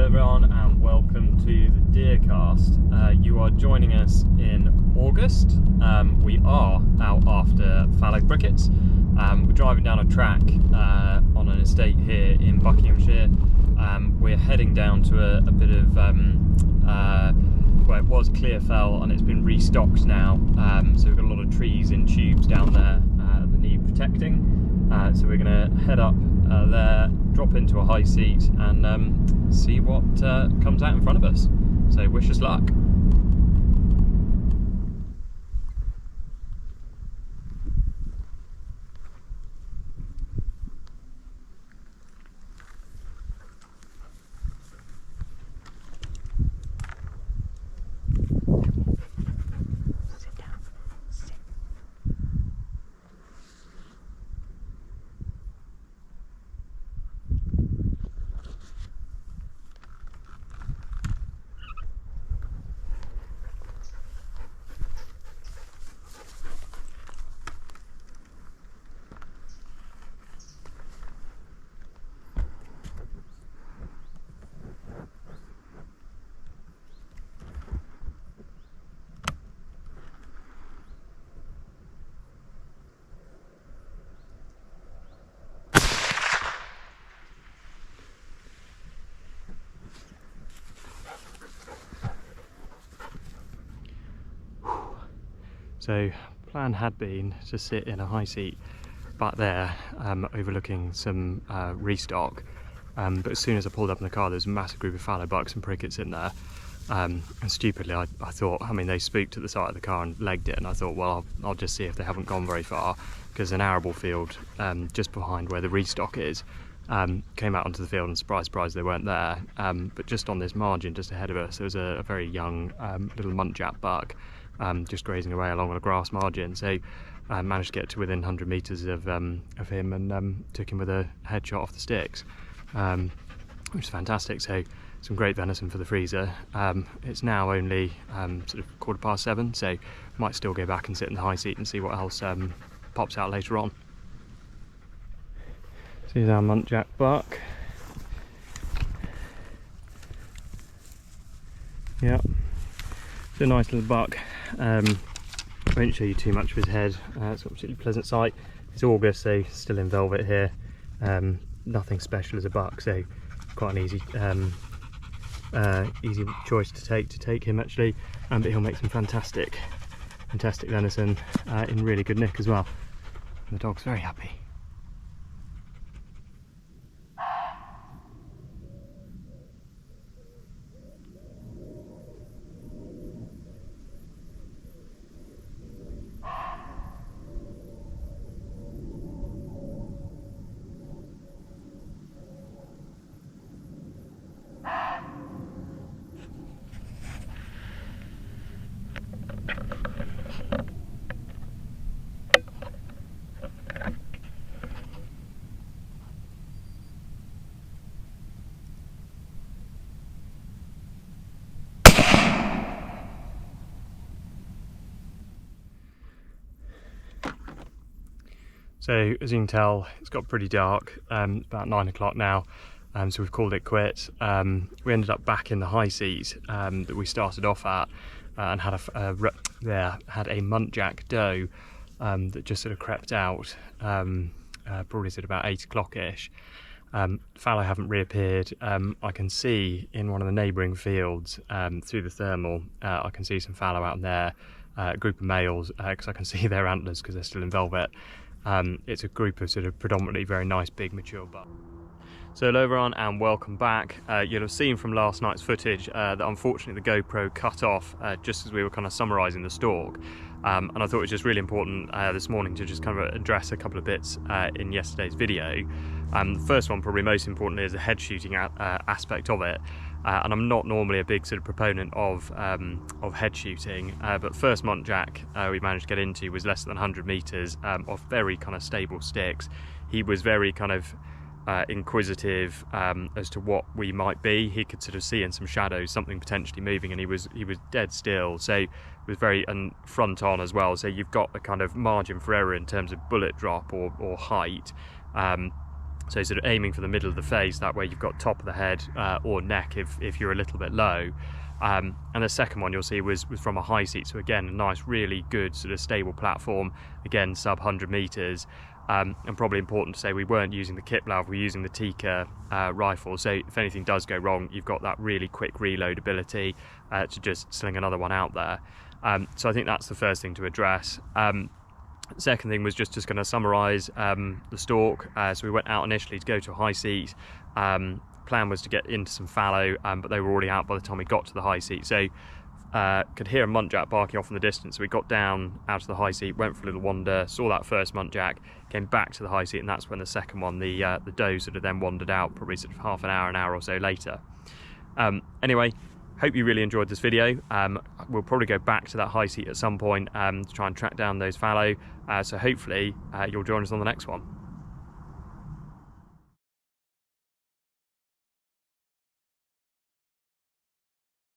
Hello everyone and welcome to the Deercast. You are joining us in August. We are out after fallow crickets. We're driving down a track on an estate here in Buckinghamshire. We're heading down to a bit of, well, it was clear fell and it's been restocked now. So we've got a lot of trees in tubes down there that need protecting. So we're going to head up there, drop into a high seat and see what comes out in front of us. So wish us luck. So plan had been to sit in a high seat back there overlooking some restock, but as soon as I pulled up in the car there was a massive group of fallow bucks and prickets in there, and stupidly I thought, I mean, they spooked at the side of the car and legged it, and I thought, well, I'll just see if they haven't gone very far, because an arable field just behind where the restock is came out onto the field, and surprise they weren't there, but just on this margin just ahead of us there was a very young little muntjac buck just grazing away along on a grass margin. So I managed to get to within 100 metres of him and took him with a headshot off the sticks, which is fantastic. So some great venison for the freezer. It's now only sort of 7:15, so might still go back and sit in the high seat and see what else pops out later on. So here's our muntjac buck. Yep, it's a nice little buck. I won't show you too much of his head. It's an absolutely pleasant sight. It's August, so still in velvet here. Nothing special as a buck, so quite an easy choice to take him actually. But he'll make some fantastic venison in really good nick as well. And the dog's very happy. So as you can tell, it's got pretty dark, about 9 o'clock now, so we've called it quits. We ended up back in the high seat that we started off at, and had a muntjac doe that just sort of crept out, probably at about 8 o'clock-ish. Fallow haven't reappeared. I can see in one of the neighbouring fields through the thermal, I can see some fallow out there, a group of males, because I can see their antlers because they're still in velvet. It's a group of sort of predominantly very nice big mature bucks. So hello everyone and welcome back. You'll have seen from last night's footage that unfortunately the GoPro cut off just as we were kind of summarising the stalk, and I thought it was just really important this morning to just kind of address a couple of bits in yesterday's video. The first one, probably most importantly, is the head shooting aspect of it. And I'm not normally a big sort of proponent of head shooting, but first muntjac we managed to get into was less than 100 metres off very kind of stable sticks. He was very kind of inquisitive as to what we might be. He could sort of see in some shadows something potentially moving, and he was dead still. So it was very front on as well. So you've got a kind of margin for error in terms of bullet drop or height. So sort of aiming for the middle of the face, that way you've got top of the head or neck if you're a little bit low. And the second one you'll see was from a high seat, so again a nice, really good sort of stable platform, again sub 100 meters. And probably important to say, we weren't using the Kiplau, we were using the Tikka rifle, so if anything does go wrong, you've got that really quick reload ability to just sling another one out there. So I think that's the first thing to address. Second thing was just going to summarise the Stalk. So we went out initially to go to a high seat. Plan was to get into some fallow, but they were already out by the time we got to the high seat. So could hear a muntjac barking off in the distance. So we got down out of the high seat, went for a little wander, saw that first muntjac, came back to the high seat, and that's when the second one, the doe, sort of then wandered out, probably sort of half an hour or so later. Anyway, hope you really enjoyed this video. We'll probably go back to that high seat at some point to try and track down those fallow. So hopefully you'll join us on the next one.